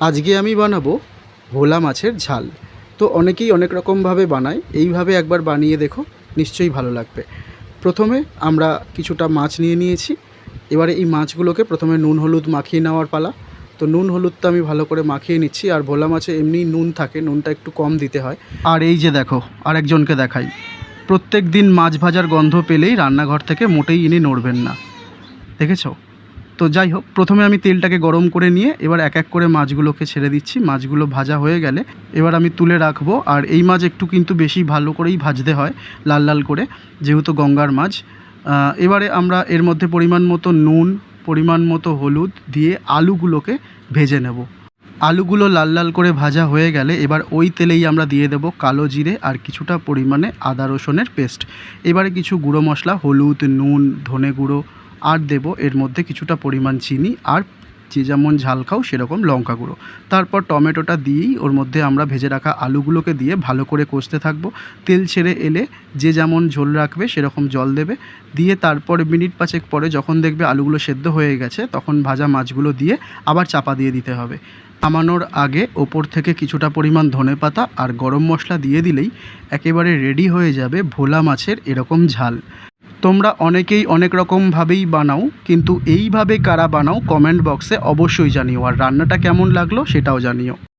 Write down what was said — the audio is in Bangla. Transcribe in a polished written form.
আজকে আমি বানাবো ভোলা মাছের ঝাল। তো অনেকেই অনেক রকমভাবে বানায়, এইভাবে একবার বানিয়ে দেখো, নিশ্চয়ই ভালো লাগবে। প্রথমে আমরা কিছুটা মাছ নিয়ে নিয়েছি। এবারে এই মাছগুলোকে প্রথমে নুন হলুদ মাখিয়ে নেওয়ার পালা। তো নুন হলুদটা আমি ভালো করে মাখিয়ে নিচ্ছি। আর ভোলা মাছে এমনিই নুন থাকে, নুনটা একটু কম দিতে হয়। আর এই যে দেখো, আরেকজনকে দেখাই, প্রত্যেক দিন মাছ ভাজার গন্ধ পেলেই রান্নাঘর থেকে মোটেই ইনি নড়বেন না, দেখেছো? তো যাই হোক, প্রথমে আমি তেলটাকে গরম করে নিয়ে এবার এক এক করে মাছগুলোকে ছেড়ে দিচ্ছি। মাছগুলো ভাজা হয়ে গেলে এবার আমি তুলে রাখবো। আর এই মাছ একটু কিন্তু বেশি ভালো করেই ভাজতে হয়, লাল লাল করে, যেহেতু গঙ্গার মাছ। এবারে আমরা এর মধ্যে পরিমাণ মতো নুন, পরিমাণ মতো হলুদ দিয়ে আলুগুলোকে ভেজে নেব। আলুগুলো লাল লাল করে ভাজা হয়ে গেলে এবার ওই তেলেই আমরা দিয়ে দেব কালো জিরে আর কিছুটা পরিমাণে আদা রসুনের পেস্ট। এবারে কিছু গুঁড়ো মশলা, হলুদ, নুন, ধনে গুঁড়ো, আর দেব এর মধ্যে কিছুটা পরিমাণ চিনি, আর যে যেমন ঝাল খাও সেরকম লঙ্কা গুঁড়ো। তারপর টমেটোটা দিয়েই ওর মধ্যে আমরা ভেজে রাখা আলুগুলোকে দিয়ে ভালো করে কষতে থাকবো। তেল ছেড়ে এলে যে যেমন ঝোল রাখবে সেরকম জল দেবে। দিয়ে তারপরে মিনিট পাঁচেক পরে যখন দেখবে আলুগুলো সেদ্ধ হয়ে গেছে, তখন ভাজা মাছগুলো দিয়ে আবার চাপা দিয়ে দিতে হবে। নামানোর আগে ওপর থেকে কিছুটা পরিমাণ ধনেপাতা আর গরম মশলা দিয়ে দিলেই একেবারে রেডি হয়ে যাবে ভোলা মাছের এরকম ঝাল। তোমরা অনেকেই অনেক রকমভাবেই বানাও, কিন্তু এইভাবে কারা বানাও কমেন্ট বক্সে অবশ্যই জানিও। আর রান্নাটা কেমন লাগলো সেটাও জানিও।